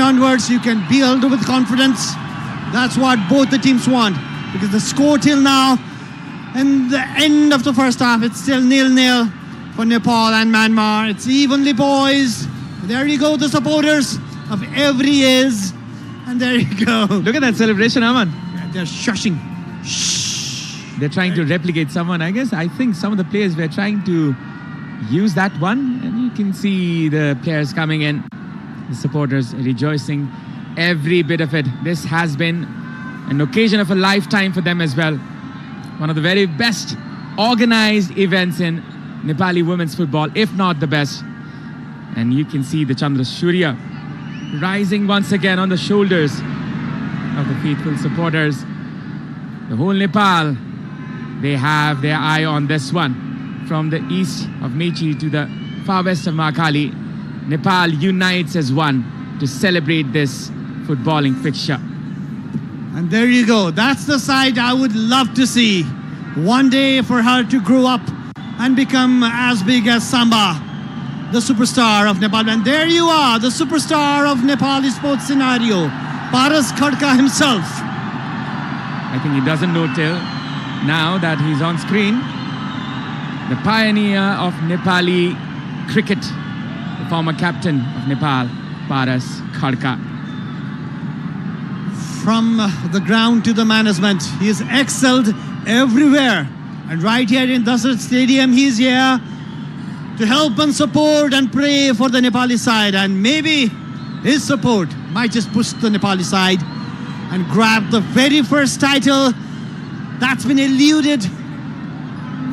onwards, you can build with confidence. That's what both the teams want. Because the score till now, and the end of the first half, it's still 0-0 for Nepal and Myanmar. It's evenly poised. There you go, the supporters of every is. And there you go. Look at that celebration, Aman. They're shushing. Shh. They're trying to replicate someone. I guess, I think some of the players were trying to use that one. And you can see the players coming in. The supporters rejoicing. Every bit of it. This has been an occasion of a lifetime for them as well. One of the very best organized events in Nepali women's football, if not the best. And you can see the Chandra Surya rising once again on the shoulders of the faithful supporters. The whole Nepal, they have their eye on this one. From the east of Mechi to the far west of Mahakali, Nepal unites as one to celebrate this footballing fixture. And there you go. That's the side I would love to see. One day for her to grow up and become as big as Samba, the superstar of Nepal. And there you are, the superstar of Nepali sports scenario, Paras Khadka himself. I think he doesn't know till now that he's on screen. The pioneer of Nepali cricket, the former captain of Nepal, Paras Khadka. From the ground to the management, he has excelled everywhere. And right here in Dasrat Stadium, he's here to help and support and pray for the Nepali side. And maybe his support might just push the Nepali side and grab the very first title that's been eluded.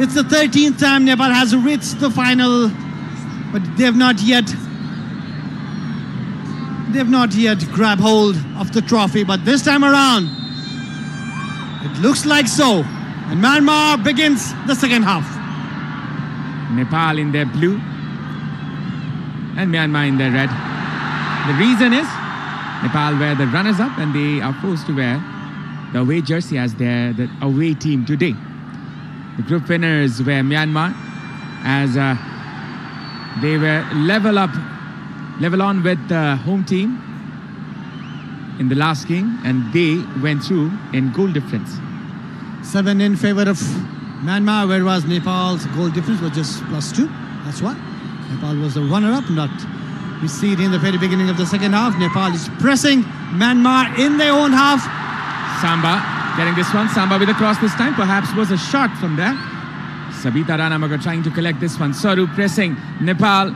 It's the 13th time Nepal has reached the final, but they've not yet grabbed hold of the trophy. But this time around, it looks like so. And Myanmar begins the second half. Nepal in their blue and Myanmar in their red. The reason is Nepal wear the runners-up and they are forced to wear the away jersey as the away team today. The group winners were Myanmar, as they were level on with the home team in the last game, and they went through in goal difference. 7 in favor of Myanmar, whereas Nepal's goal difference was just +2. That's why Nepal was the runner-up. Not we see it in the very beginning of the second half. Nepal is pressing Myanmar in their own half. Samba getting this one. Samba with a cross this time. Perhaps was a shot from there. Sabita Ranamagar trying to collect this one. Saru pressing. Nepal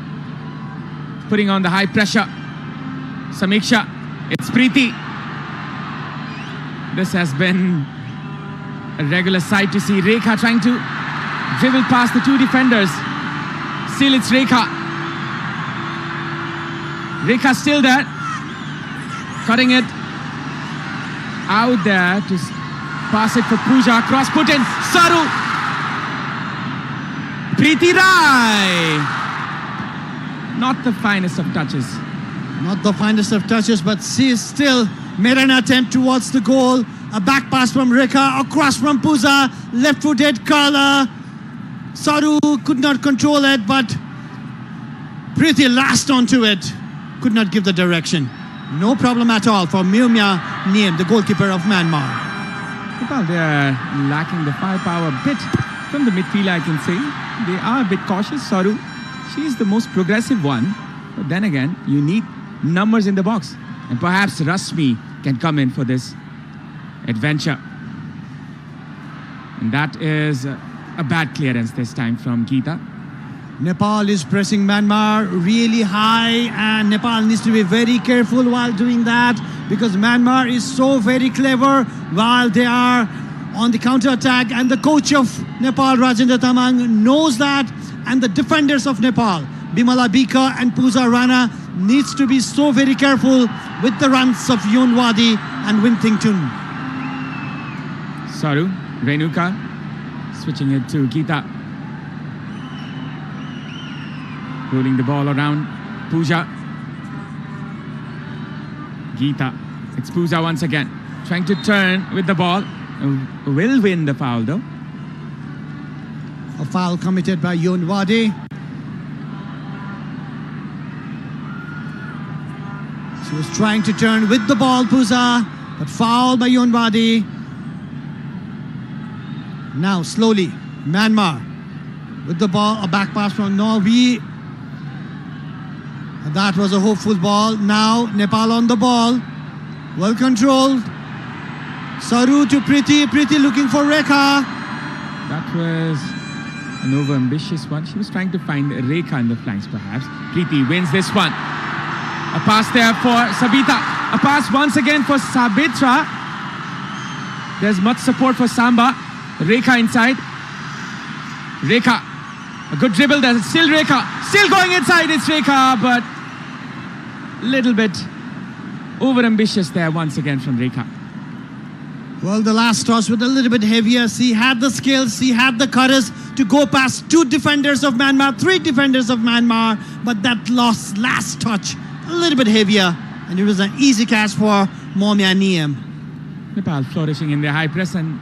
putting on the high pressure. Samiksha. It's Preeti. This has been a regular sight to see. Rekha trying to dribble past the two defenders. Still it's Rekha. Rekha still there. Cutting it out there to pass it for Pooja. Cross put in. Saru. Preeti Rai. Not the finest of touches. Not the finest of touches, but she still made an attempt towards the goal. A back pass from Rekha, across from Pooja, left-footed Kala. Saru could not control it, but Preeti lashed onto it. Could not give the direction. No problem at all for Myumya Niem, the goalkeeper of Myanmar. Well, they are lacking the firepower a bit from the midfield, I can say. They are a bit cautious. Saru, she is the most progressive one. But then again, you need numbers in the box. And perhaps Rasmi can come in for this adventure. And that is a bad clearance this time from Geeta. Nepal is pressing Myanmar really high, and Nepal needs to be very careful while doing that, because Myanmar is so very clever while they are on the counter-attack, and the coach of Nepal, Rajendra Tamang, knows that, and the defenders of Nepal, Bimala Bika and Pooja Rana, needs to be so very careful with the runs of Yonwadi and Wintington. Saru, Renuka, switching it to Geeta. Rolling the ball around. Pooja. Geeta. It's Pooja once again. Trying to turn with the ball. Will win the foul though. A foul committed by Yonwadi. was trying to turn with the ball, Puza, but fouled by Yonwadi. Now slowly, Myanmar with the ball, a back pass from Norway. That was a hopeful ball. Now Nepal on the ball, well controlled. Saru to Priti, Priti looking for Rekha. That was an over-ambitious one. She was trying to find Rekha in the flanks perhaps. Priti wins this one. A pass there for Sabita. A pass once again for Sabitra. There's much support for Samba. Rekha inside. Rekha. A good dribble there. Still Rekha. Still going inside. It's Rekha, but little bit over-ambitious there once again from Rekha. Well, the last toss was a little bit heavier. She had the skills, she had the courage to go past two defenders of Myanmar, three defenders of Myanmar, but that last touch, a little bit heavier, and it was an easy catch for Momia Niem. Nepal flourishing in their high press, and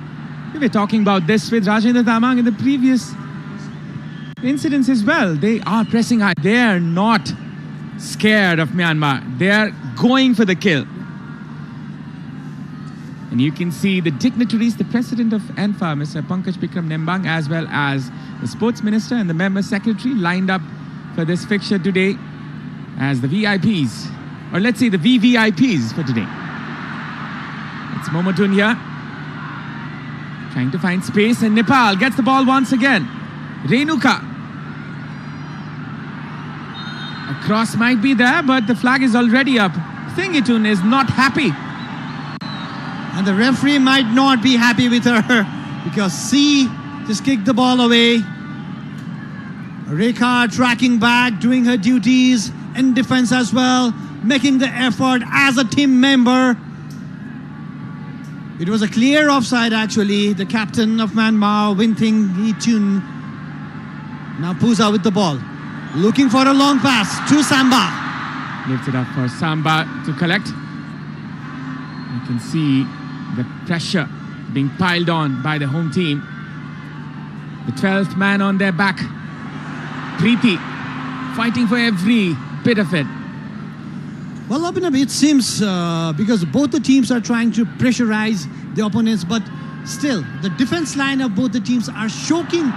we were talking about this with Rajendra Tamang in the previous incidents as well. They are pressing high. They are not scared of Myanmar. They are going for the kill. And you can see the dignitaries, the president of ANFA, Mr. Pankaj Bikram Nembang, as well as the sports minister and the member secretary lined up for this fixture today as the VIPs, or let's say the VVIPs for today. It's Momotun here, trying to find space, and Nepal gets the ball once again. Renuka. A cross might be there, but the flag is already up. Thingitun is not happy. And the referee might not be happy with her because C just kicked the ball away. Rekha tracking back, doing her duties in defense as well, making the effort as a team member. It was a clear offside actually. The captain of Myanmar, Thingitun. Now Puza with the ball, looking for a long pass to Samba. Lifts it up for Samba to collect. You can see the pressure being piled on by the home team. The 12th man on their back. Preeti fighting for every bit of it. Well, Abhinav, it seems because both the teams are trying to pressurize the opponents, but still the defense line of both the teams are choking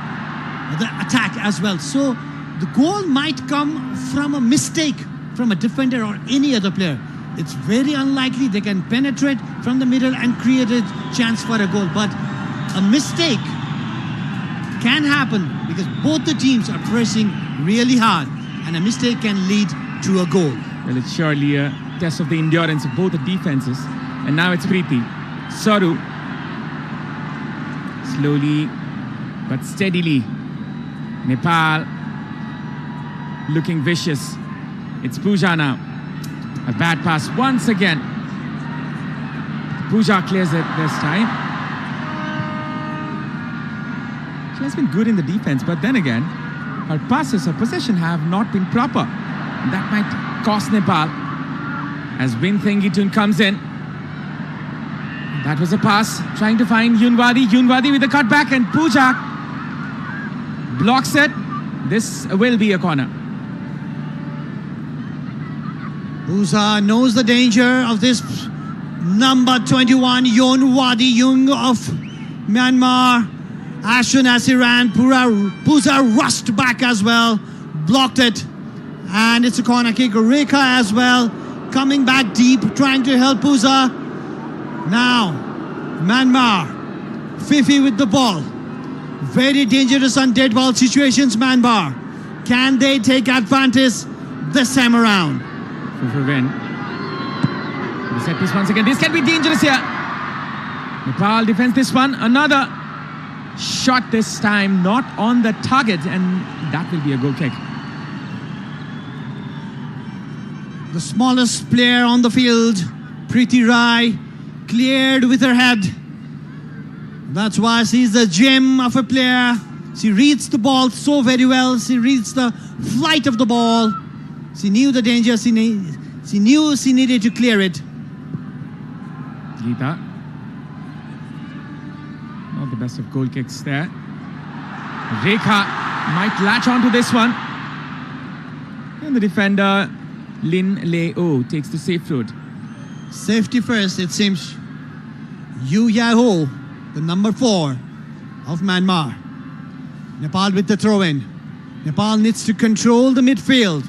the attack as well. So the goal might come from a mistake from a defender or any other player. It's very unlikely they can penetrate from the middle and create a chance for a goal. But a mistake can happen because both the teams are pressing really hard, and a mistake can lead to a goal. Well, it's surely a test of the endurance of both the defenses. And now it's Preeti. Saru. Slowly but steadily. Nepal looking vicious. It's Pooja now. A bad pass once again. Pooja clears it this time. She has been good in the defense, but then again, her passes, her possession have not been proper. And that might cost Nepal as Thingitun comes in. That was a pass, trying to find Yunwadi. Yunwadi with the cutback, and Pooja blocks it. This will be a corner. Puza knows the danger of this number 21, Yonwadi Jung of Myanmar. As soon as he ran, Puza rushed back as well, blocked it, and it's a corner kick. Rekha as well, coming back deep, trying to help Puza. Now, Myanmar, Fifi with the ball. Very dangerous on dead ball situations, Myanmar. Can they take advantage this time around? For win. The set piece once again. This can be dangerous here. Nepal defends this one. Another shot this time, not on the target, and that will be a goal kick. The smallest player on the field, Preeti Rai, cleared with her head. That's why she's the gem of a player. She reads the ball so very well. She reads the flight of the ball. She knew the danger. She knew she needed to clear it. Geeta. Not the best of goal kicks there. Rekha might latch onto this one. And the defender Lin Leo takes the safe road. Safety first, it seems. Yu Yaho, the number 4 of Myanmar. Nepal with the throw-in. Nepal needs to control the midfield.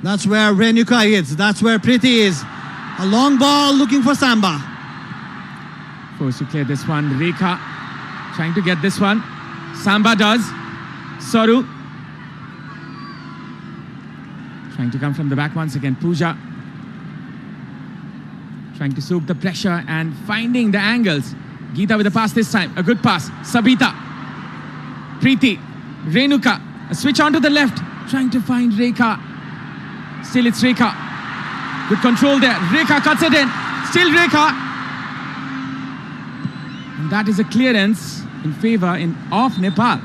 That's where Renuka is. That's where Priti is. A long ball looking for Samba. Forced to clear this one. Rekha trying to get this one. Samba does. Soru trying to come from the back once again. Pooja trying to soak the pressure and finding the angles. Geeta with a pass this time. A good pass. Sabita. Preeti. Renuka. A switch onto the left. Trying to find Rekha. Still it's Rekha. Good control there. Rekha cuts it in. Still Rekha. And that is a clearance in favor of Nepal.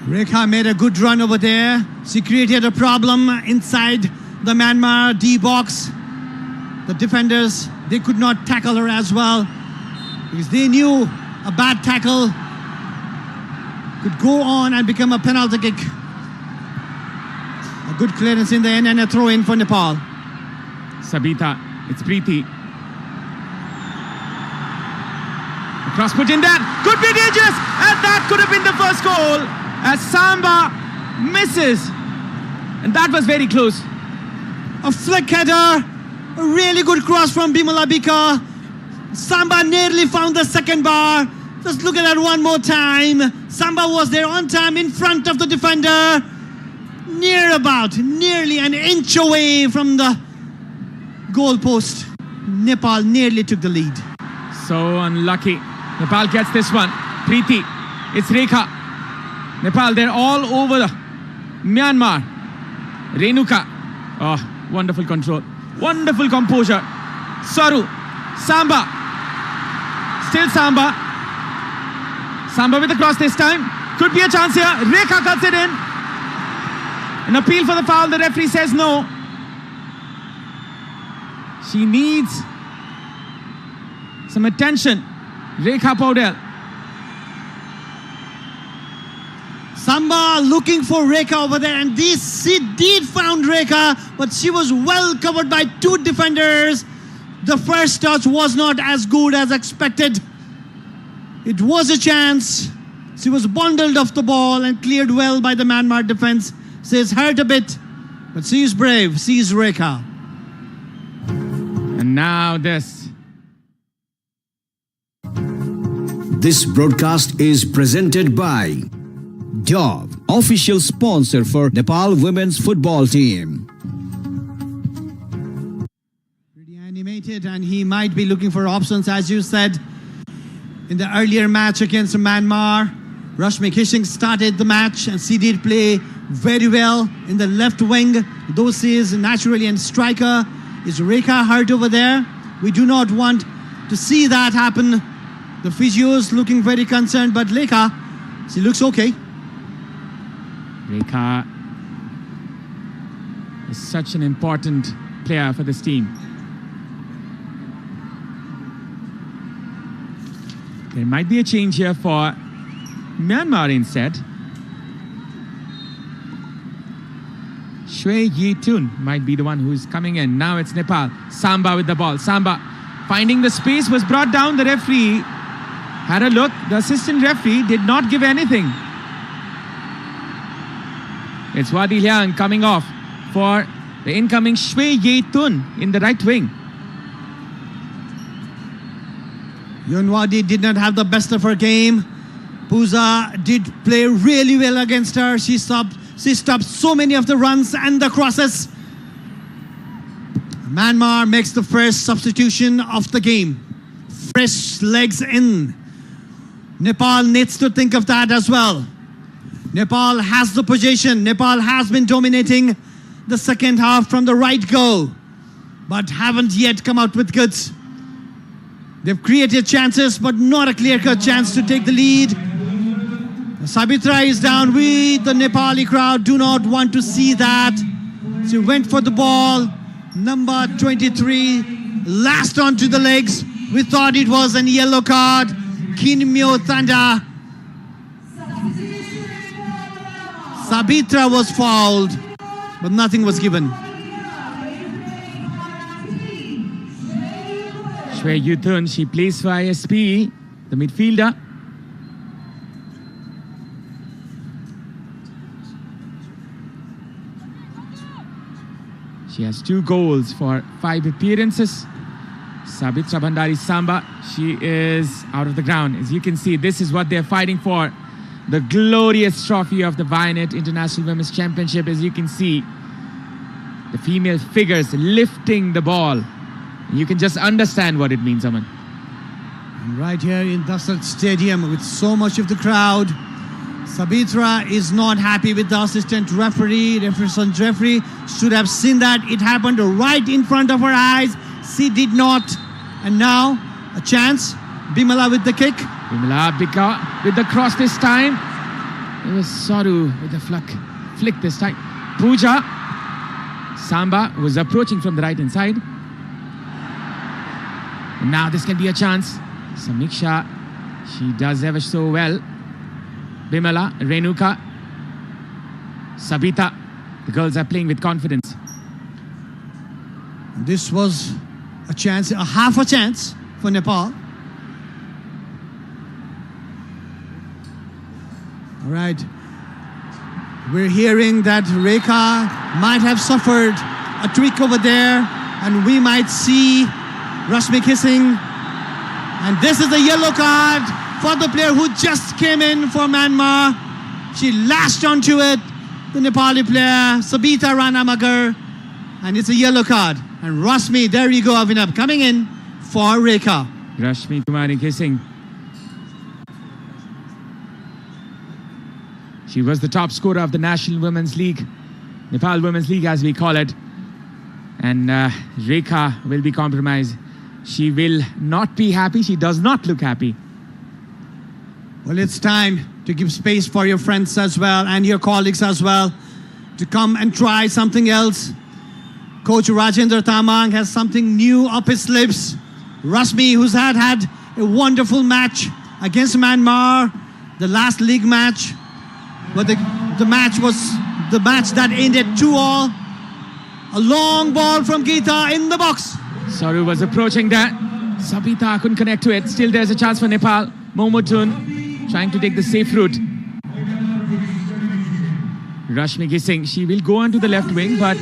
Rekha made a good run over there. She created a problem inside the Myanmar D box. The defenders, they could not tackle her as well because they knew a bad tackle could go on and become a penalty kick. A good clearance in the end and a throw in for Nepal. Sabita, it's Preeti. The cross put in there, could be dangerous, and that could have been the first goal as Samba misses. And that was very close. A flick header, a really good cross from Bimala Bika. Samba nearly found the second bar. Just look at that one more time. Samba was there on time in front of the defender. Nearly an inch away from the goal post. Nepal nearly took the lead. So unlucky. Nepal gets this one. Preeti, it's Rekha. Nepal, they're all over the Myanmar. Renuka. Oh, wonderful control. Wonderful composure. Saru. Samba. Still Samba. Samba with the cross this time. Could be a chance here. Rekha cuts it in. An appeal for the foul. The referee says no. She needs some attention. Rekha Paudel. Samba looking for Rekha over there, and she did found Rekha, but she was well covered by 2 defenders. The first touch was not as good as expected. It was a chance. She was bundled off the ball and cleared well by the Myanmar defense. She is hurt a bit, but she is brave. She is Rekha. And now this. This broadcast is presented by Dove, official sponsor for Nepal women's football team. Pretty animated, and he might be looking for options, as you said. In the earlier match against Myanmar, Rashmi Kishing started the match, and she did play very well in the left wing. Though she is naturally a striker, is Rekha hurt over there? We do not want to see that happen. The physios looking very concerned, but Rekha, she looks okay. Rekha is such an important player for this team. There might be a change here for Myanmar instead. Shwe Yi Tun might be the one who's coming in. Now it's Nepal. Samba with the ball. Samba finding the space, was brought down. The referee had a look. The assistant referee did not give anything. It's Wadi Liang coming off for the incoming Shwe Yi Tun in the right wing. Yunwadi did not have the best of her game. Pooja did play really well against her. She stopped so many of the runs and the crosses. Myanmar makes the first substitution of the game. Fresh legs in. Nepal needs to think of that as well. Nepal has the possession. Nepal has been dominating the second half from the right go, but haven't yet come out with goods. They've created chances, but not a clear-cut chance to take the lead. Sabitra is down. We, the Nepali crowd, do not want to see that. She went for the ball. Number 23, last onto the legs. We thought it was a yellow card. Kinmyo Thanda. Sabitra was fouled. but nothing was given. Shwe Yuthun, she plays for ISP, the midfielder. She has 2 goals for 5 appearances. Sabitra Bhandari Samba, she is out of the ground. As you can see, this is what they're fighting for. The glorious trophy of the Vianet International Women's Championship. As you can see, the female figures lifting the ball. You can just understand what it means, Aman. And right here in Dassault Stadium with so much of the crowd, Sabitra is not happy with the assistant referee. Referee should have seen that. It happened right in front of her eyes. She did not. And now a chance. Bimala with the kick. Bimala Bika with the cross this time. It was Soru with the flick this time. Pooja. Samba was approaching from the right hand side. And now this can be a chance. Samiksha, she does ever so well. Bimala, Renuka, Sabita. The girls are playing with confidence. This was a chance, a half a chance for Nepal. All right. We're hearing that Rekha might have suffered a tweak over there, and we might see Rashmi kissing. And this is a yellow card for the player who just came in for Myanmar. She lashed onto it, the Nepali player, Sabita Ranamagar, and it's a yellow card. And Rashmi, there you go, Avinav, coming in for Rekha. Rashmi Kumari kissing. She was the top scorer of the National Women's League, Nepal Women's League as we call it. And Rekha will be compromised. She will not be happy. She does not look happy. Well, it's time to give space for your friends as well and your colleagues as well to come and try something else. Coach Rajendra Tamang has something new up his sleeves. Rashmi, who's had a wonderful match against Myanmar, the last league match, but the match was the match that ended 2-2. A long ball from Geeta in the box. Soru was approaching that. Sabita couldn't connect to it. Still there's a chance for Nepal. Momotun trying to take the safe route. Rashmi Gising, she will go onto the left wing, but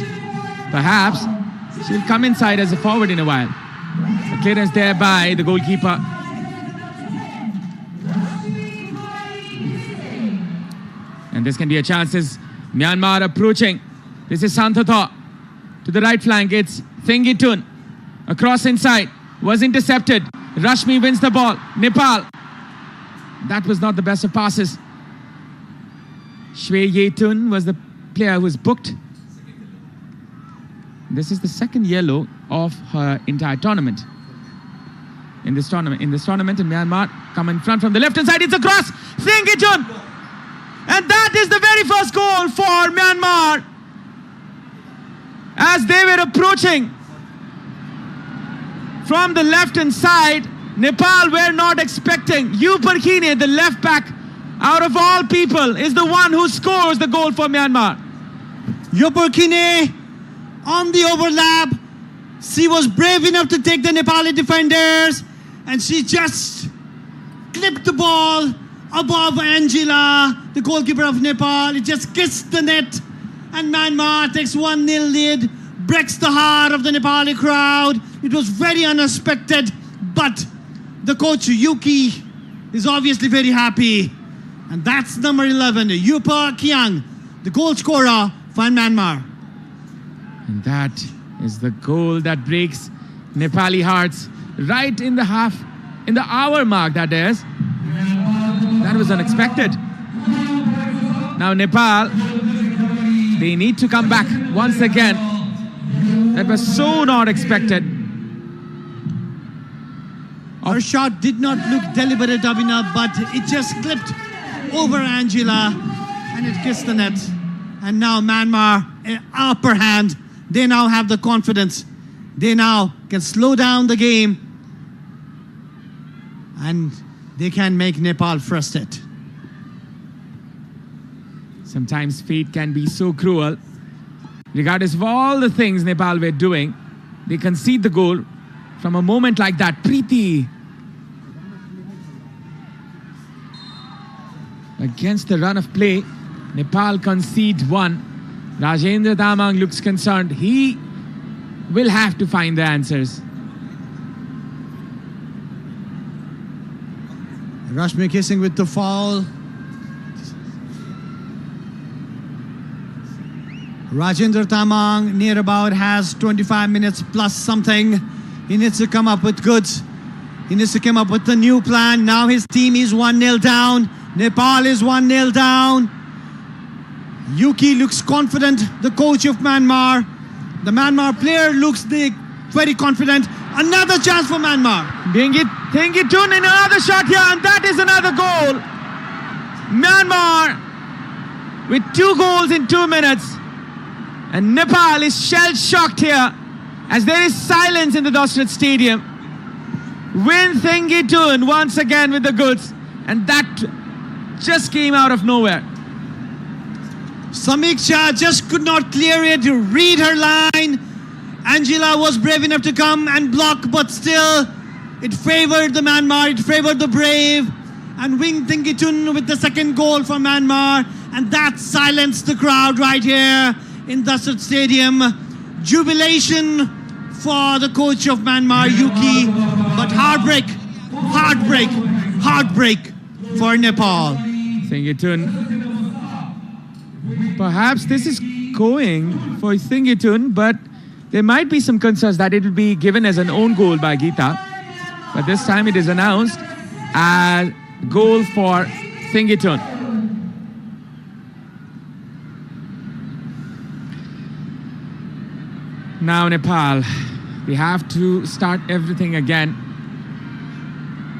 perhaps she'll come inside as a forward in a while. The clearance there by the goalkeeper. And this can be a chance as Myanmar approaching. This is Santhatha. To the right flank, it's Thengitun. Across inside, was intercepted. Rashmi wins the ball. Nepal. That was not the best of passes. Shwe Yetun was the player who was booked. This is the second yellow of her entire tournament. In this tournament, in Myanmar, come in front from the left hand side. It's a cross. Thengitun. And that is the very first goal for Myanmar. As they were approaching from the left-hand side, Nepal were not expecting. Yuparkine, the left back, out of all people, is the one who scores the goal for Myanmar. Yuparkine on the overlap. She was brave enough to take the Nepali defenders, and she just clipped the ball above Angela, the goalkeeper of Nepal. It just kissed the net, and Myanmar takes 1-0 lead, breaks the heart of the Nepali crowd. It was very unexpected, but the coach Yuki is obviously very happy. And that's number 11, Yupa Kiang, the goal scorer for Myanmar. And that is the goal that breaks Nepali hearts right in the hour mark, that is. That was unexpected. Now Nepal, they need to come back once again. That was so not expected. Her shot did not look deliberate enough, but it just clipped over Angela and it kissed the net. And now Myanmar, upper hand. They now have the confidence. They now can slow down the game and they can make Nepal frustrated. Sometimes fate can be so cruel. regardless of all the things Nepal were doing, they concede the goal from a moment like that. Preeti against the run of play, Nepal concede one. Rajendra Tamang looks concerned. He will have to find the answers. Rashmi kissing with the foul. Rajendra Tamang near about has 25 minutes plus something. He needs to come up with goods. He needs to come up with a new plan. Now his team is 1-0 down. Nepal is 1-0 down. Yuki looks confident, the coach of Myanmar. The Myanmar player looks very confident. Another chance for Myanmar. Thengitun in another shot here, and that is another goal. Myanmar with 2 goals in 2 minutes. And Nepal is shell-shocked here as there is silence in the Dosret Stadium. Win Thengitun once again with the goods, and that just came out of nowhere. Samiksha just could not clear it, read her line. Angela was brave enough to come and block, but still it favored the Myanmar, it favored the brave. And Wing Thengitun with the second goal for Myanmar, and that silenced the crowd right here in Dosret Stadium. Jubilation for the coach of Myanmar, Yuki, but heartbreak for Nepal. Thengitun. Perhaps this is going for Thengitun, but there might be some concerns that it will be given as an own goal by Geeta. But this time it is announced as goal for Thengitun. Now Nepal, we have to start everything again.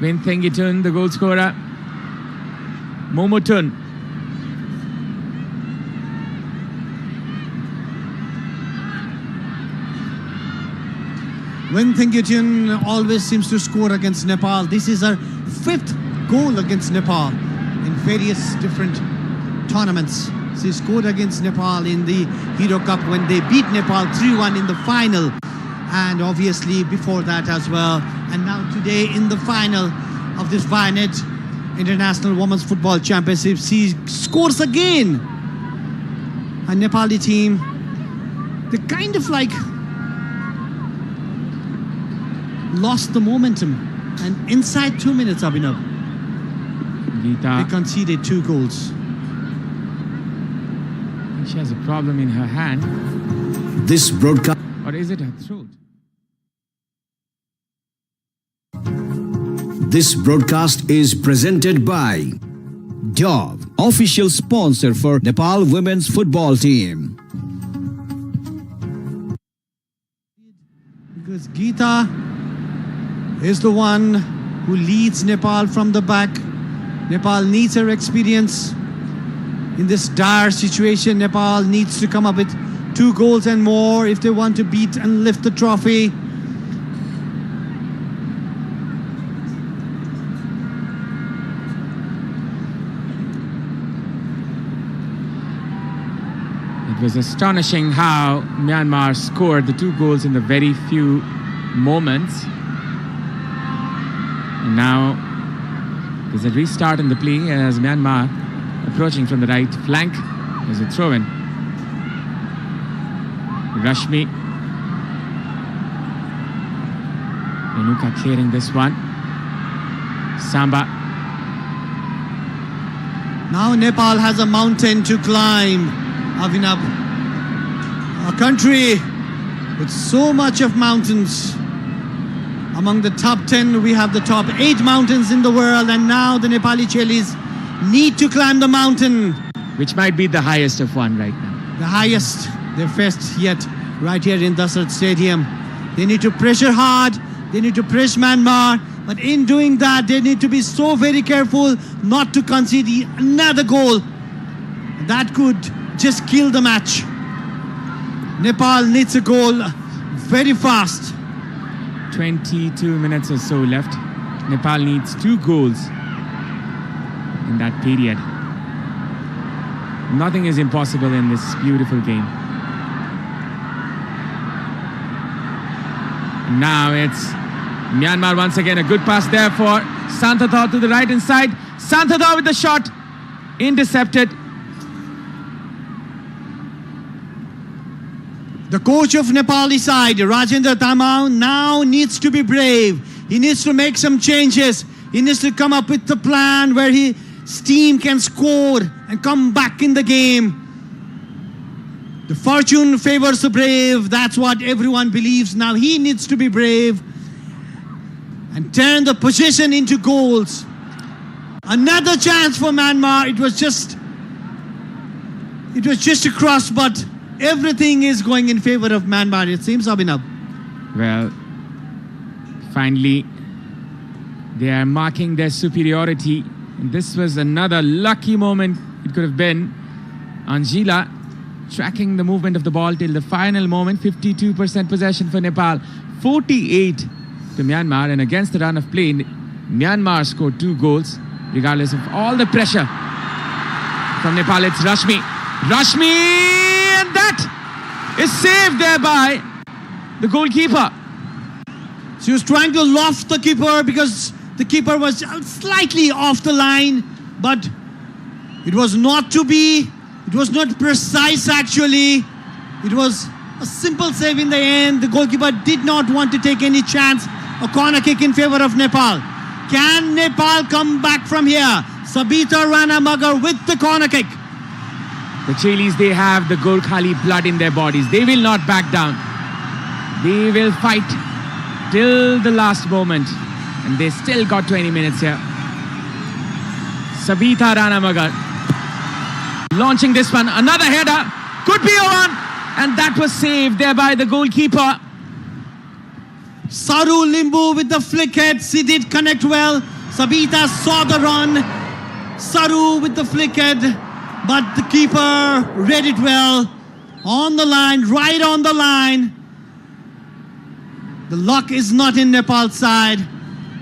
Win Thengitun, the goal scorer. Momotun. Wing Thengitun always seems to score against Nepal. This is her 5th goal against Nepal in various different tournaments. She scored against Nepal in the Hero Cup when they beat Nepal 3-1 in the final, and obviously before that as well. And now today in the final of this Vianet International Women's Football Championship, she scores again. A Nepali team, they kind of like lost the momentum, and inside 2 minutes, Abhinav, Geeta. they conceded 2 goals. She has a problem in her hand. This broadcast. Or is it her throat? This broadcast is presented by Dove, official sponsor for Nepal women's football team. Because Geeta is the one who leads Nepal from the back. Nepal needs her experience. In this dire situation, Nepal needs to come up with 2 goals and more if they want to beat and lift the trophy. It was astonishing how Myanmar scored the 2 goals in the very few moments. And now there's a restart in the play as Myanmar approaching from the right flank. There's a throw-in. Rashmi. Renuka clearing this one. Samba. Now Nepal has a mountain to climb, Avinav. A country with so much of mountains. Among the top 10, we have the top 8 mountains in the world, and now the Nepali Chelis need to climb the mountain. Which might be the highest of one right now. The highest they've faced yet, right here in Dosret Stadium. They need to pressure hard, they need to press Myanmar, but in doing that, they need to be so very careful not to concede another goal. That could just kill the match. Nepal needs a goal very fast. 22 minutes or so left. Nepal needs 2 goals in that period. Nothing is impossible in this beautiful game. Now it's Myanmar once again. A good pass there for Santhathaw to the right hand side. Santhathaw with the shot. Intercepted. The coach of Nepali side, Rajendra Tamau, now needs to be brave. He needs to make some changes. He needs to come up with a plan where his team can score and come back in the game. The fortune favors the brave. That's what everyone believes. Now he needs to be brave and turn the possession into goals. Another chance for Myanmar. It was just a cross, but everything is going in favor of Myanmar, it seems, Abhinav. Well, finally, they are marking their superiority. And this was another lucky moment it could have been. Angela tracking the movement of the ball till the final moment. 52% possession for Nepal, 48 to Myanmar. And against the run of play, Myanmar scored 2 goals, regardless of all the pressure from Nepal. It's Rashmi. And that is saved there by the goalkeeper. She was trying to loft the keeper because the keeper was slightly off the line, but it was not to be. It was not precise actually. It was a simple save in the end. The goalkeeper did not want to take any chance. A corner kick in favor of Nepal. Can Nepal come back from here? Sabita Rana Magar with the corner kick. The Chilis, they have the Gorkhali blood in their bodies. They will not back down. They will fight till the last moment. And they still got 20 minutes here. Sabita Rana Magar launching this one. Another header. Could be a one. And that was saved there by the goalkeeper. Saru Limbu with the flick head. She did connect well. Sabita saw the run. Saru with the flick head. But the keeper read it well. On the line, right on the line. The luck is not in Nepal's side.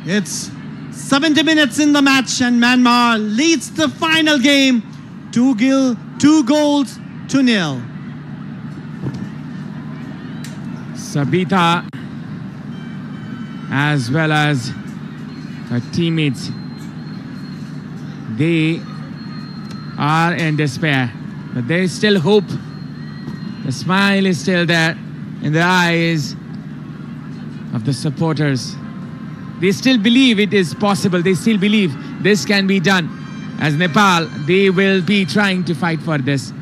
It's 70 minutes in the match and Myanmar leads the final game 2 goals to 0. Sabita, as well as her teammates, they are in despair, but there is still hope. The smile is still there in the eyes of the supporters. They still believe it is possible. They still believe this can be done. As Nepal, they will be trying to fight for this.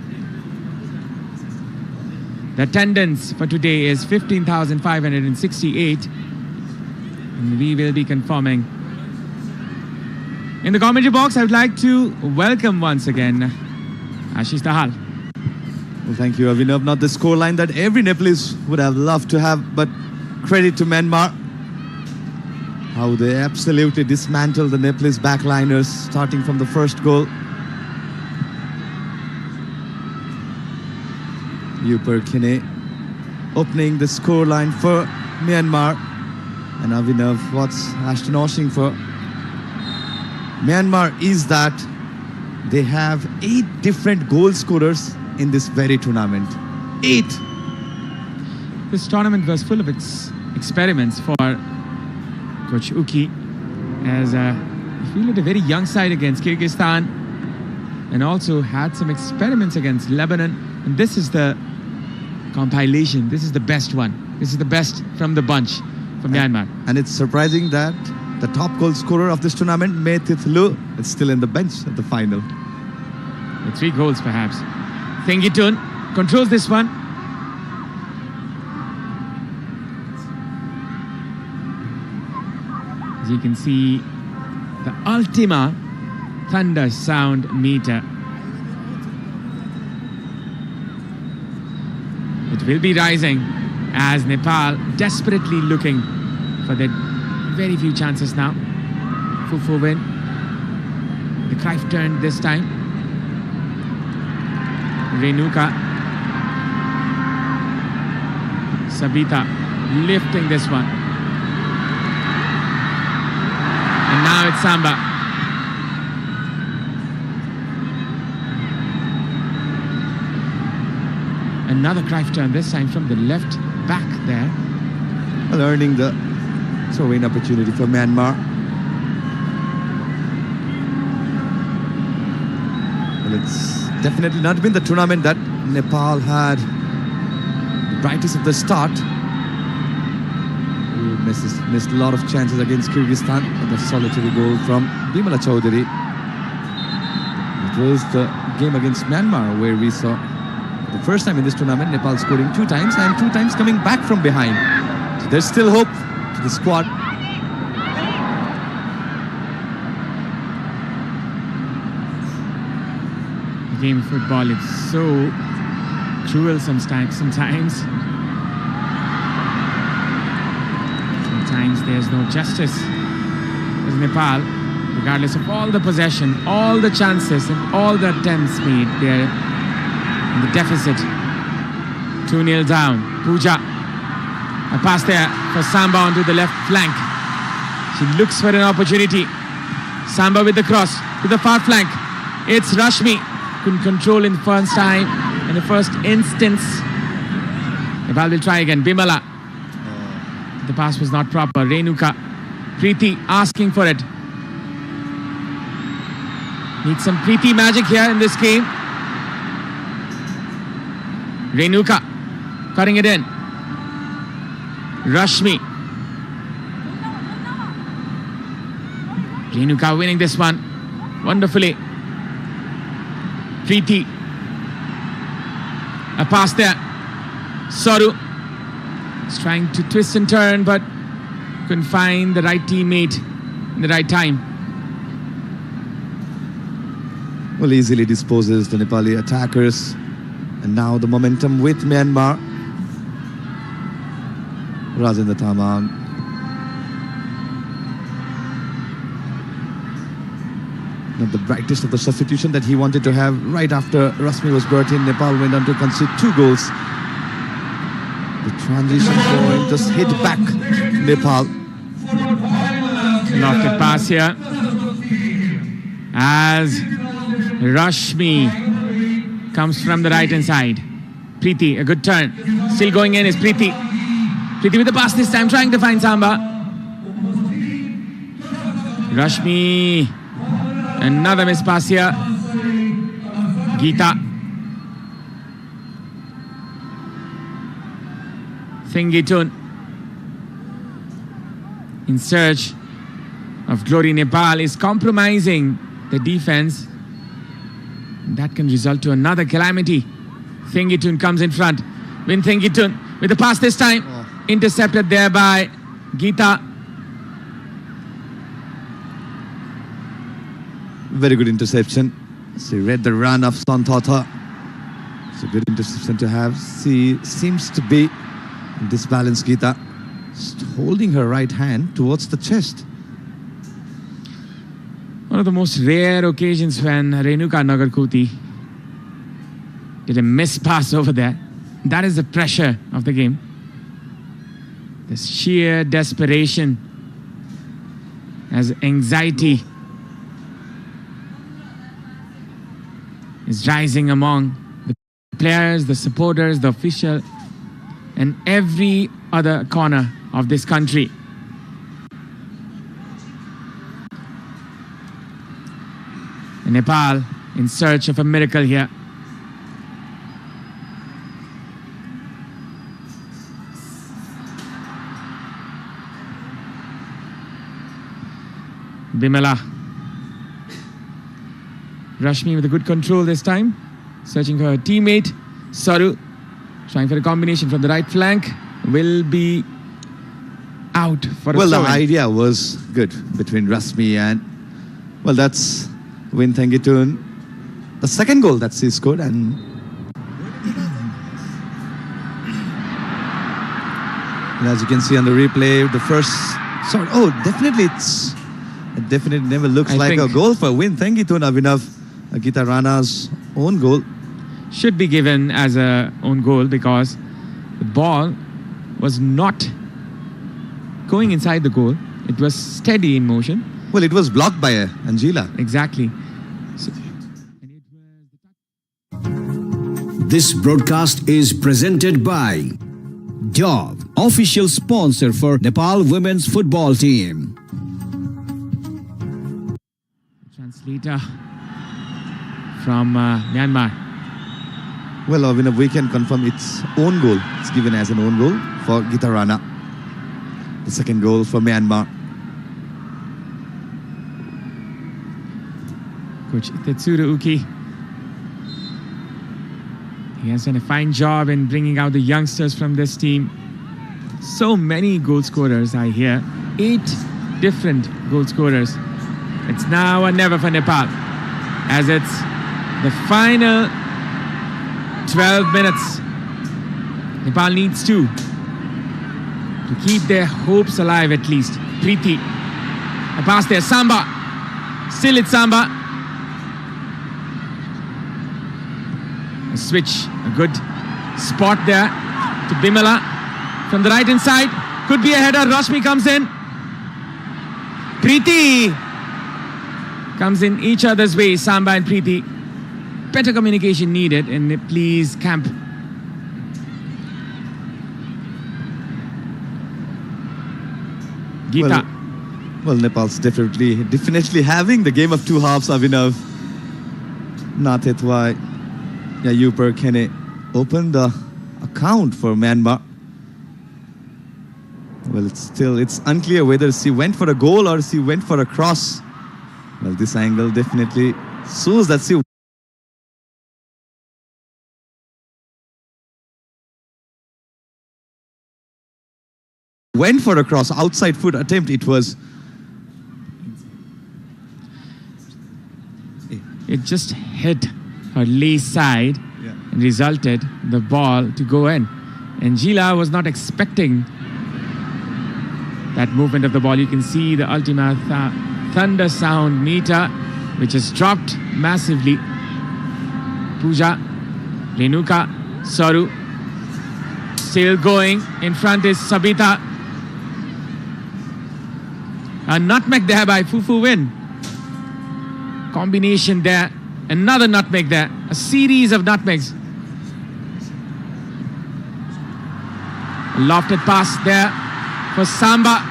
The attendance for today is 15,568. And we will be confirming. In the commentary box, I would like to welcome once again Ashish Tahal. Well, thank you, Abhinav. Not the scoreline that every Nepalese would have loved to have, but credit to Myanmar. How they absolutely dismantled the Nepalese backliners, starting from the first goal. Yuper Kine opening the scoreline for Myanmar. And Abhinav, what's Ashton Oshing for Myanmar is that they have 8 different goal scorers in this very tournament. 8. This tournament was full of experiments for Coach Uki, as he fielded a very young side against Kyrgyzstan and also had some experiments against Lebanon. And this is the compilation. This is the best one. This is the best from the bunch from Myanmar. And it's surprising that the top goal scorer of this tournament, Methith Lu, is still in the bench at the final. With 3 goals perhaps. Thengitun controls this one. As you can see, the Ultima thunder sound meter. It will be rising as Nepal desperately looking for their very few chances now. Fufu win. The Cruyff turn this time. Renuka. Sabita lifting this one. And now it's Samba. Another Cruyff turn, this time from the left back there. Well, earning the throw-in opportunity for Myanmar. Well, it's definitely not been the tournament that Nepal had the brightest of the start. We missed a lot of chances against Kyrgyzstan, but the solitary goal from Bimala Chaudhary. It was the game against Myanmar where we saw the first time in this tournament Nepal scoring 2 times and 2 times coming back from behind. So there's still hope to the squad. The game of football is so cruel sometimes. Sometimes there's no justice. As Nepal, regardless of all the possession, all the chances and all the attempts made, they're in the deficit. 2-0 down. Pooja. A pass there for Samba onto the left flank. She looks for an opportunity. Samba with the cross to the far flank. It's Rashmi. Couldn't control in the first time, in the first instance. Nepal will try again. Bimala. The pass was not proper. Renuka. Preeti asking for it. Need some Preeti magic here in this game. Renuka cutting it in. Rashmi. Renuka winning this one wonderfully. Preeti. A pass there. Soru is trying to twist and turn, but couldn't find the right teammate in the right time. Well, easily disposes the Nepali attackers. And now the momentum with Myanmar. Rajendra Tamang. Not the brightest of the substitution that he wanted to have right after Rashmi was brought in. Nepal went on to concede 2 goals. The transition point just hit back Nepal. Lofted pass here as Rashmi comes from the right hand side. Preeti, a good turn. Still going in is Preeti. Preeti with the pass this time, trying to find Samba. Rashmi. Another miss pass here. Geeta. Thingitun. In search of glory. Nepal is compromising the defense. That can result to another calamity. Thingitun comes in front. Win Thingitun with the pass this time. Intercepted there by Geeta. Very good interception. She read the run of Santata. It's a good interception to have. She seems to be disbalanced, Geeta. Just holding her right hand towards the chest. One of the most rare occasions when Renuka Nagarkoti did a miss pass over there. That is the pressure of the game. The sheer desperation as anxiety is rising among the players, the supporters, the official, and every other corner of this country. Nepal in search of a miracle here. Bimala. Rashmi with a good control this time. Searching for her teammate. Soru trying for a combination from the right flank. Will be out for a Well, the throw-in. idea was good between Rashmi and... Well, that's Win Thengitun. The second goal that she scored, and... And as you can see on the replay, the first... Sorry, oh, definitely it definitely never looks I like a think- goal for Win Thengitun, Abhinav. Geeta Rana's own goal. Should be given as a own goal because the ball was not going inside the goal. It was steady in motion. Well, it was blocked by Angela. Exactly. So, This broadcast is presented by Dove, official sponsor for Nepal women's football team. Translator from Myanmar. Well, Avinav, we can confirm it's own goal. It's given as an own goal for Gita Rana. The second goal for Myanmar. Coach Tetsuro Uki. He has done a fine job in bringing out the youngsters from this team. So many goal scorers, I hear. 8 different goal scorers. It's now or never for Nepal, as it's the final 12 minutes. Nepal needs to keep their hopes alive at least. Preeti, a pass there, Samba. Still it's Samba. A switch, a good spot there to Bimala from the right hand side. Could be a header. Rashmi comes in. Preeti comes in each other's way. Samba and Preeti. Better communication needed in Nepalese camp. Geeta. Well, Nepal's definitely having the game of two halves, Avinav. Not it why Yupur Kene opened the account for Myanmar. Well, it's unclear whether she went for a goal or she went for a cross. Well, this angle definitely shows that she went for a cross. Outside foot attempt it was. It just hit her lee side and resulted the ball to go in. And Gila was not expecting that movement of the ball. You can see the Ultima Thunder sound meter, which has dropped massively. Pooja, Renuka, Saru, still going. In front is Sabita. A nutmeg there by Fufu Win. Combination there. Another nutmeg there. A series of nutmegs. A lofted pass there for Samba.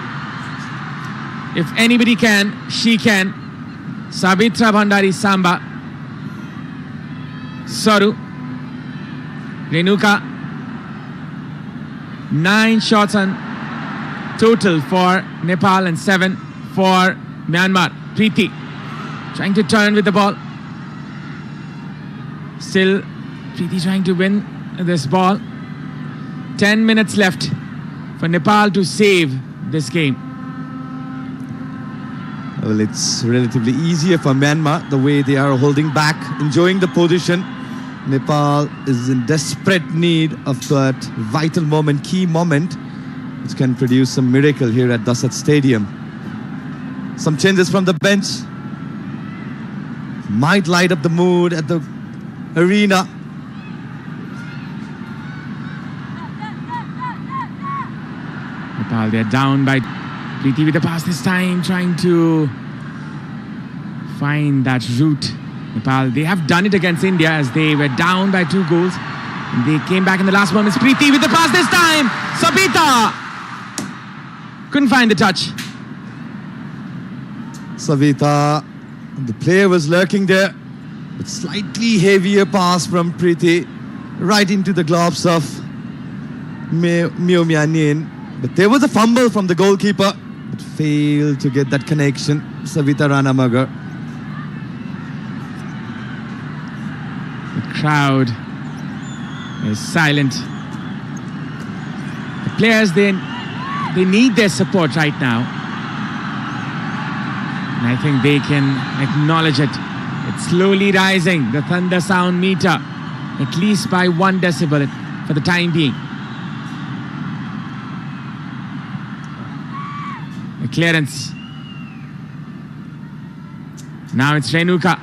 If anybody can, she can. Sabitra Bhandari Samba. Saru. Renuka. 9 shots on total for Nepal and 7 for Myanmar. Preeti trying to turn with the ball. Still Preeti trying to win this ball. 10 minutes left for Nepal to save this game. Well, it's relatively easier for Myanmar the way they are holding back, enjoying the position. Nepal is in desperate need of that vital moment, key moment, which can produce some miracle here at Dasat Stadium. Some changes from the bench might light up the mood at the arena. Nepal, they're down by Preeti with the pass this time, trying to find that route. Nepal, they have done it against India as they were down by 2 goals. And they came back in the last moments. Preeti with the pass this time. Sabita couldn't find the touch. Savita, the player was lurking there, but slightly heavier pass from Preeti right into the gloves of Myo Myanin. But there was a fumble from the goalkeeper, but failed to get that connection. Savita Ranamagar. The crowd is silent. The players, they need their support right now. And I think they can acknowledge it. It's slowly rising, the thunder sound meter, at least by 1 decibel for the time being. A clearance. Now it's Renuka.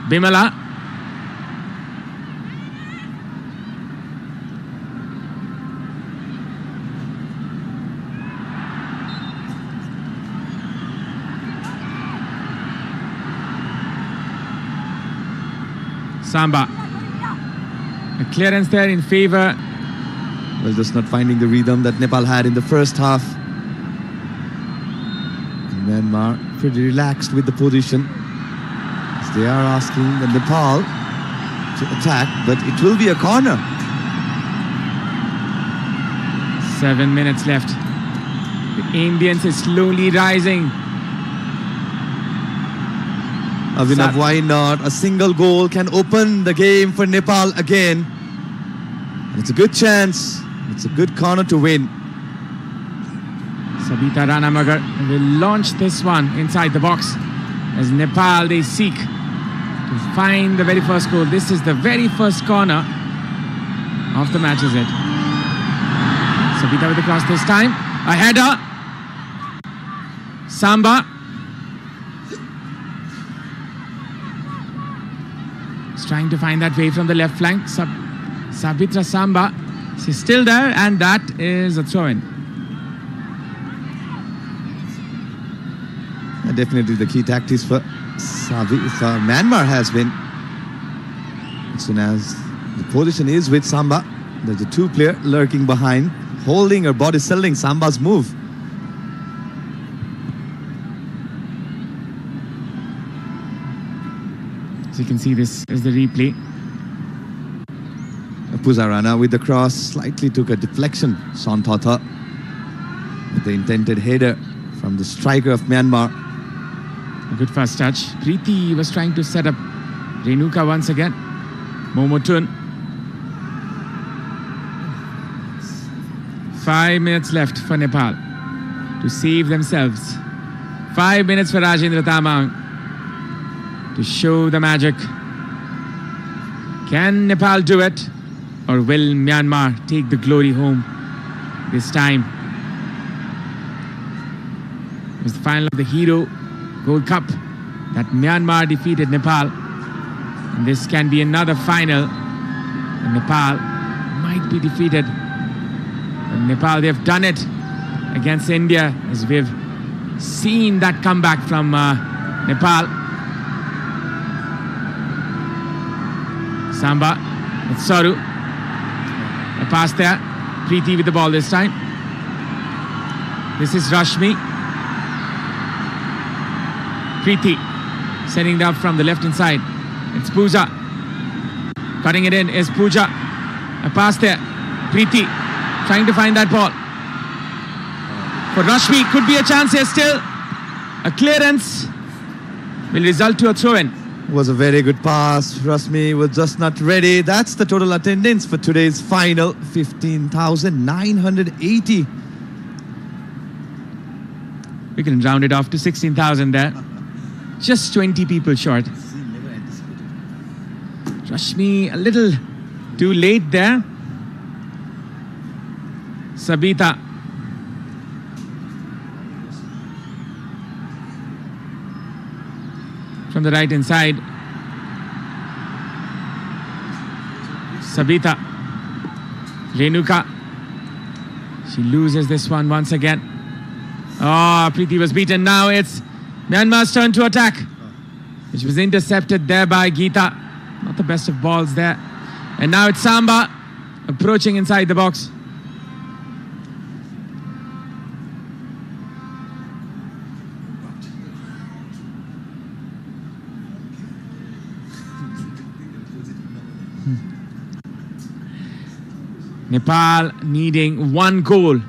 Bimala. Samba. A clearance there in favor Well, just not finding the rhythm that Nepal had in the first half. And Myanmar pretty relaxed with the position. As they are asking the Nepal to attack, but it will be a corner. 7 minutes left. The Indians is slowly rising. Avinav, why not? A single goal can open the game for Nepal again. And it's a good chance. It's a good corner to win. Sabita Ranamagar will launch this one inside the box as Nepal, they seek to find the very first goal. This is the very first corner of the match, is it? Sabita with the cross this time. A header. Samba. He's trying to find that way from the left flank. Sabitra Samba. She's still there, and that is a throw-in. Definitely the key tactics for Myanmar has been, as soon as the position is with Samba, there's a two-player lurking behind, holding her body, selling Samba's move. As you can see, this is the replay. Puzarana with the cross, slightly took a deflection. Sontotha with the intended header from the striker of Myanmar. A good first touch. Preeti was trying to set up Renuka once again. Momotun. 5 minutes left for Nepal to save themselves. 5 minutes for Rajendra Tamang to show the magic. Can Nepal do it? Or will Myanmar take the glory home this time? It was the final of the Hero Gold Cup that Myanmar defeated Nepal. And this can be another final. And Nepal might be defeated. But Nepal, they've done it against India, as we've seen that comeback from Nepal. Samba, it's Saru. A pass there. Preeti with the ball this time. This is Rashmi. Preeti sending it up from the left hand side. It's Pooja. Cutting it in is Pooja. A pass there. Preeti trying to find that ball. For Rashmi, could be a chance here still. A clearance will result to a throw-in. Was a very good pass. Rasmi was just not ready. That's the total attendance for today's final, 15,980. We can round it off to 16,000 there. Just 20 people short. Rashmi a little too late there. Sabita. From the right hand side. Sabita. Renuka. She loses this one once again. Oh, Preeti was beaten. Now it's Myanmar's turn to attack, which was intercepted there by Geeta. Not the best of balls there. And now it's Samba approaching inside the box. Nepal needing one goal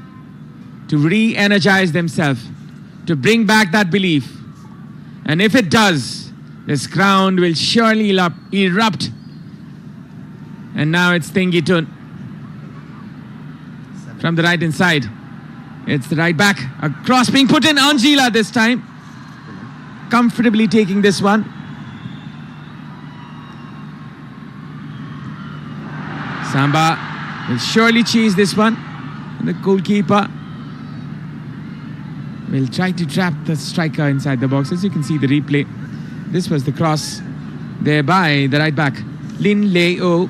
to re-energize themselves, to bring back that belief. And if it does, this crowd will surely erupt. And now it's Thengitun from the right hand side. It's the right back. A cross being put in. Anjila this time, comfortably taking this one. Samba will surely chase this one. And the goalkeeper will try to trap the striker inside the box. As you can see the replay, this was the cross there by the right back, Lin Leo,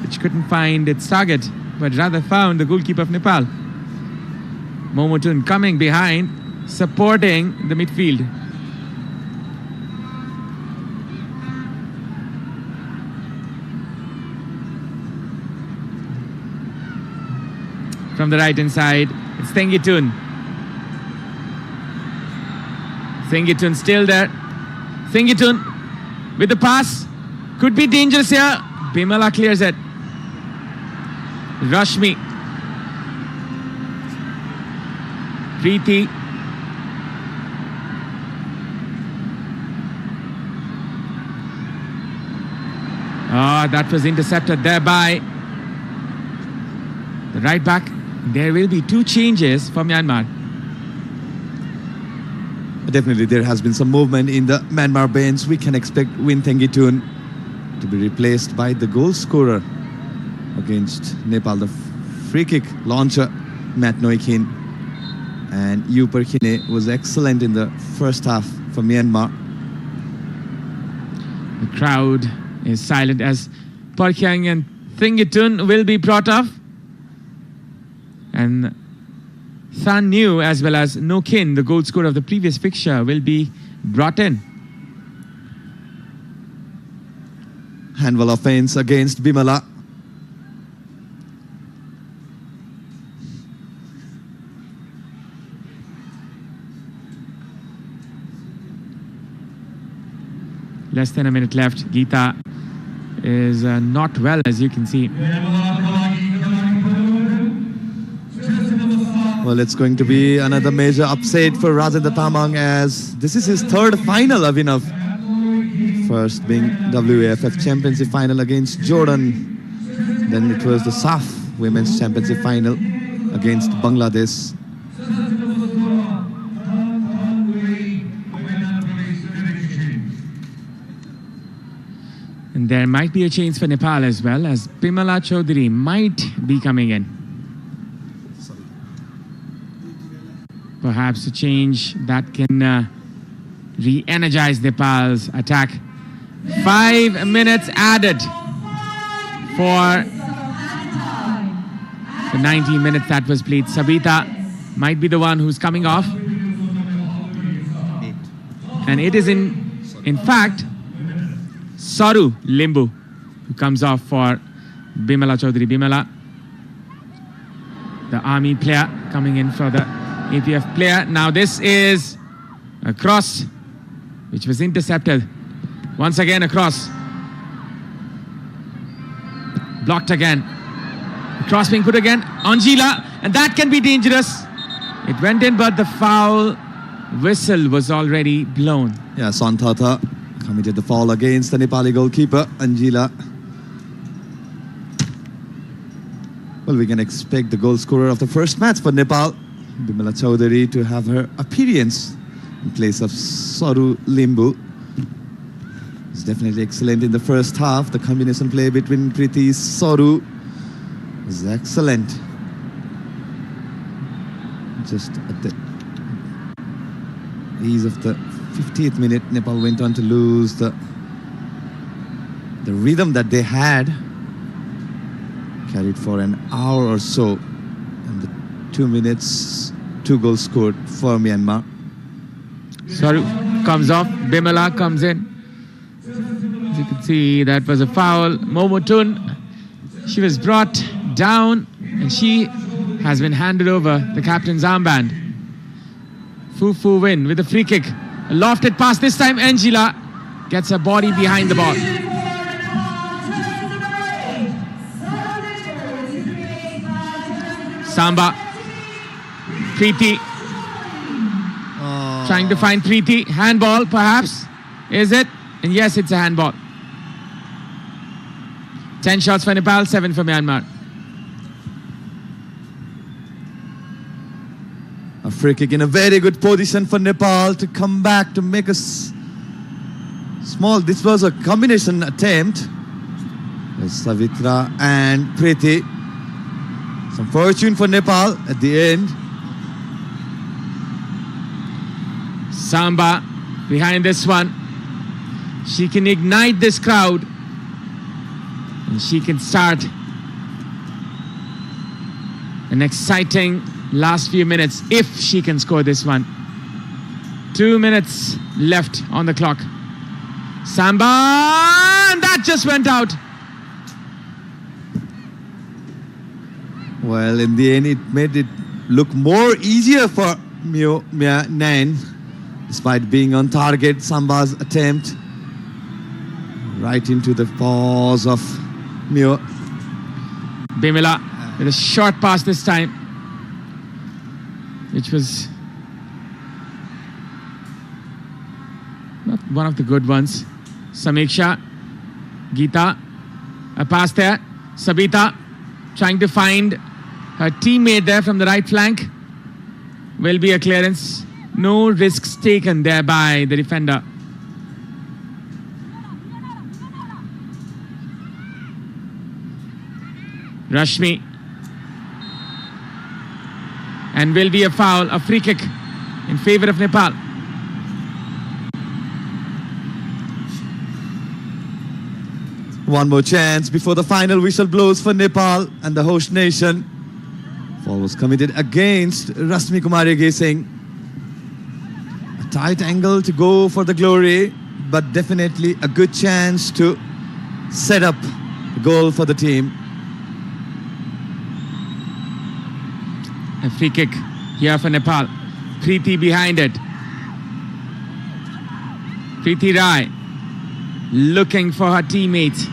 which couldn't find its target, but rather found the goalkeeper of Nepal. Momotun coming behind, supporting the midfield. from the right-hand side. It's Thengitun. Thengitun still there. Thengitun with the pass. Could be dangerous here. Bimala clears it. Rashmi. Preeti. That was intercepted there by the right back. There will be 2 changes for Myanmar. Definitely, there has been some movement in the Myanmar bench. We can expect Win Thengitun to be replaced by the goal scorer against Nepal, the free kick launcher, Matt Noikin. And Yu Perkine was excellent in the first half for Myanmar. The crowd is silent as Parkyang and Thengitun will be brought off. And Than New as well as No Kin, the goal scorer of the previous fixture, will be brought in. Handball offense against Bimala. Less than a minute left. Geeta is not well, as you can see. Well, it's going to be another major upset for Rajendra Tamang, as this is his 3rd final, Abhinav. First being WAFF Championship final against Jordan. Then it was the SAF Women's Championship final against Bangladesh. And there might be a change for Nepal as well, as Bimala Chaudhary might be coming in. Perhaps a change that can re-energize Nepal's attack. 5 minutes added for the 90 minutes that was played. Sabita might be the one who's coming off. And it is in fact Saru Limbu who comes off for Bimala Chaudhary. Bimala, the army player, coming in for the APF player. Now this is a cross which was intercepted. Once again a cross. Blocked again. The cross being put again. Anjila, and that can be dangerous. It went in, but the foul whistle was already blown. Yeah, Santata committed the foul against the Nepali goalkeeper, Anjila. Well, we can expect the goal scorer of the first match for Nepal, Bimala Chaudhary, to have her appearance in place of Saru Limbu. It's definitely excellent in the first half. The combination play between Kriti Saru was excellent. Just at the ease of the 50th minute, Nepal went on to lose the rhythm that they had. Carried for an hour or so. And the 2 minutes, 2 goals scored for Myanmar. Saru comes off. Bimala comes in. As you can see, that was a foul. Momotun, she was brought down and she has been handed over the captain's armband. Fufu Win with a free kick. A lofted pass this time. Angela gets her body behind the ball. Samba. Preeti. Trying to find Preeti. Handball perhaps. Is it? And yes, it's a handball. 10 shots for Nepal, 7 for Myanmar. A free kick in a very good position for Nepal to come back to make a small. This was a combination attempt. There's Savitra and Preeti. Some fortune for Nepal at the end. Samba behind this one. She can ignite this crowd and she can start an exciting last few minutes if she can score this one. 2 minutes left on the clock. Samba, and that just went out. Well, in the end, it made it look more easier for Myanmar, despite being on target. Samba's attempt right into the paws of Myo. Bimela with a short pass this time, which was not one of the good ones. Samiksha, Geeta, a pass there. Sabita trying to find her teammate there from the right flank. Will be a clearance. No risks taken there by the defender. Rashmi. And will be a foul, a free kick in favor of Nepal. One more chance before the final whistle blows for Nepal and the host nation. Foul was committed against Rashmi Kumari Gesing. A tight angle to go for the glory, but definitely a good chance to set up the goal for the team. A free kick here for Nepal. Preeti behind it. Preeti Rai looking for her teammates.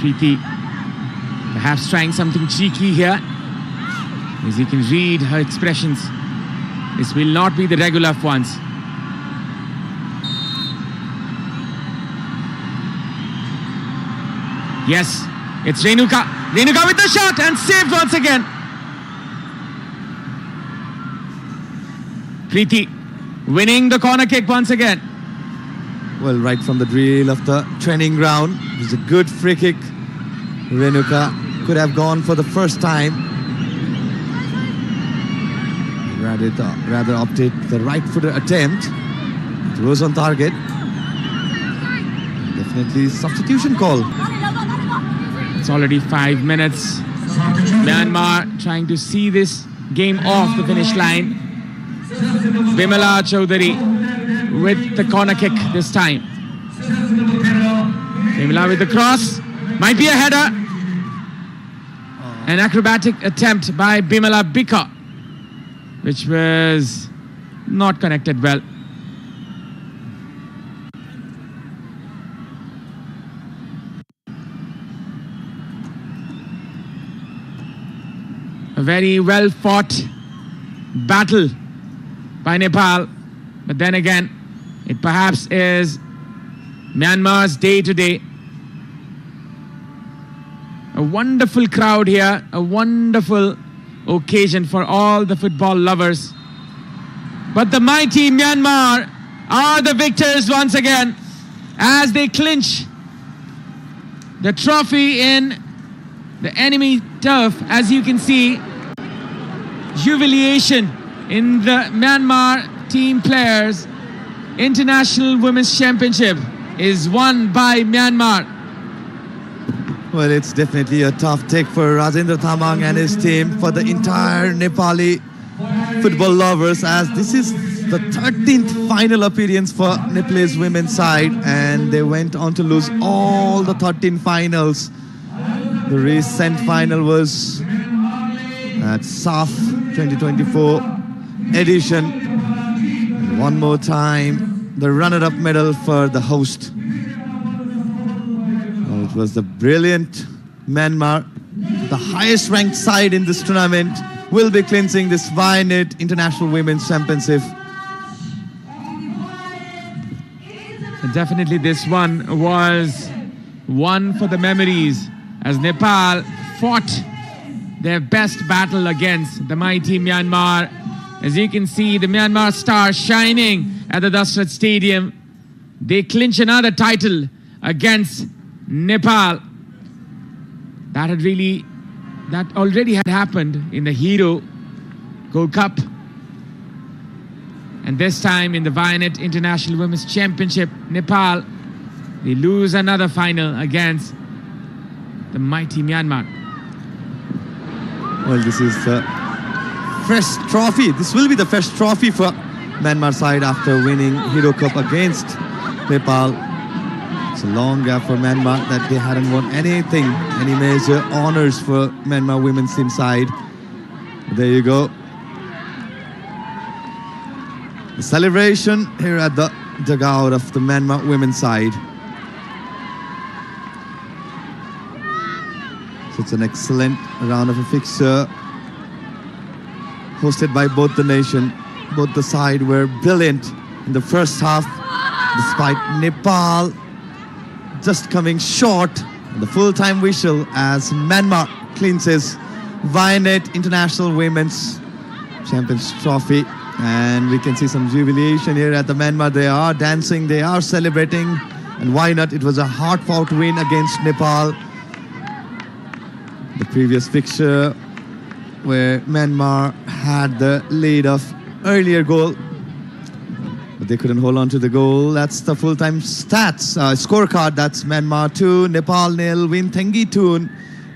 Preeti perhaps trying something cheeky here, as you can read her expressions. This will not be the regular ones. Yes, it's Renuka. Renuka with the shot and saved once again. Preeti winning the corner kick once again. Well, right from the drill of the training ground, it was a good free kick. Renuka could have gone for the first time. Rather opted the right-footed attempt. It was on target. Definitely substitution call. It's already 5 minutes. Myanmar trying to see this game off the finish line. Bimala Chaudhary with the corner kick this time. Bimala with the cross. Might be a header. An acrobatic attempt by Bimala Bika, which was not connected well. A very well fought battle by Nepal, but then again, it perhaps is Myanmar's day today. A wonderful crowd here, a wonderful occasion for all the football lovers. But the mighty Myanmar are the victors once again as they clinch the trophy in the enemy turf. As you can see, jubilation in the Myanmar team players. International Women's Championship is won by Myanmar. Well, it's definitely a tough take for Rajendra Thamang and his team, for the entire Nepali football lovers, as this is the 13th final appearance for Nepalese women's side, and they went on to lose all the 13 finals. The recent final was at SAF 2024 edition. And one more time, the runner-up medal for the host. Well, it was the brilliant Myanmar, the highest ranked side in this tournament, will be clinching this Vianet International Women's Championship. Definitely this one was one for the memories, as Nepal fought their best battle against the mighty Myanmar. As you can see, the Myanmar star shining at the Dasrat Stadium. They clinch another title against Nepal. That already had happened in the Hero Gold Cup. And this time in the Vianet International Women's Championship, Nepal, they lose another final against the mighty Myanmar. Well, this is the first trophy. This will be the first trophy for Myanmar side after winning Hero Cup against Nepal. It's a long gap for Myanmar that they hadn't won anything, any major honors for Myanmar women's team side. There you go. The celebration here at the dugout of the Myanmar women's side. So it's an excellent round of a fixture hosted by both the nation. Both the side were brilliant in the first half, despite Nepal just coming short in the full-time whistle as Myanmar clinches Vianet International Women's Champions Trophy. And we can see some jubilation here at the Myanmar. They are dancing, they are celebrating, and why not? It was a hard-fought win against Nepal. The previous fixture where Myanmar had the lead of earlier goal, but they couldn't hold on to the goal. That's the full-time stats scorecard. That's Myanmar 2, Nepal 0, Winthengi 2.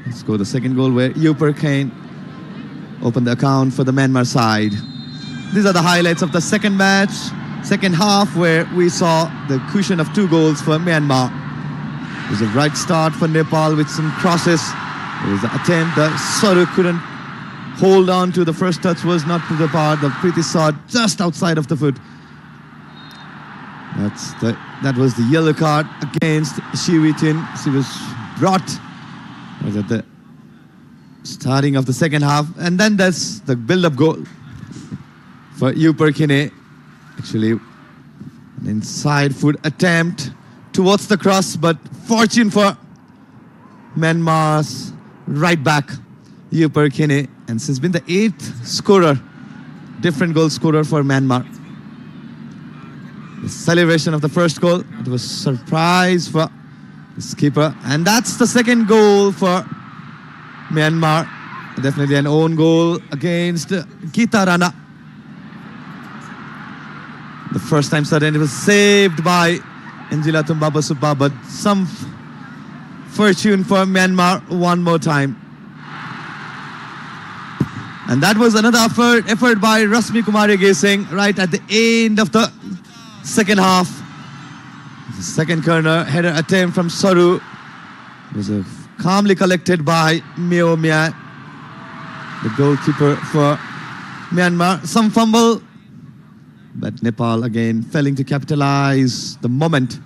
Let's go the second goal where Yuper Kane opened the account for the Myanmar side. These are the highlights of the second match, second half, where we saw the cushion of 2 goals for Myanmar. It was a right start for Nepal with some crosses. It was an attempt that Saru couldn't hold on to. The first touch was not to the par. The Preeti saw it just outside of the foot. That was the yellow card against Shiwitin. She was brought at the starting of the second half. And then there's the build-up goal for Yuper Kine. Actually, an inside foot attempt towards the cross, but fortune for Myanmar's right back, Yuper Kine. And she's been the 8th scorer, different goal scorer for Myanmar. The celebration of the first goal, it was a surprise for the skipper. And that's the second goal for Myanmar. Definitely an own goal against Gita Rana. The first time sudden, it was saved by Injila Tumbaba, but some fortune for Myanmar one more time. And that was another effort by Rasmi Kumari Gesing right at the end of the second half. The second corner header attempt from Saru was calmly collected by Myo Mya, the goalkeeper for Myanmar. Some fumble, but Nepal again failing to capitalize the moment.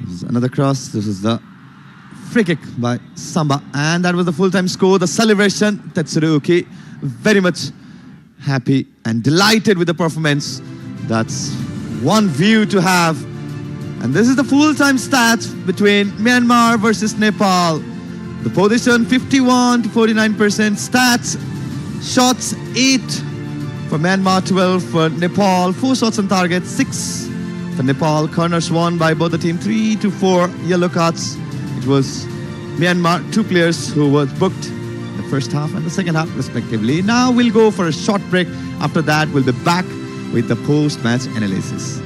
This is another cross. This is the free kick by Samba, and that was the full-time score. The celebration, Tetsuro Uki, very much happy and delighted with the performance. That's one view to have. And this is the full-time stats between Myanmar versus Nepal. The position 51 to 49%. Stats, shots 8 for Myanmar, 12 for Nepal. 4 shots on target, 6 for Nepal. Corners won by both the team, 3 to 4 yellow cards. It was Myanmar, 2 players who were booked in the first half and the second half respectively. Now we'll go for a short break. After that, we'll be back with the post-match analysis.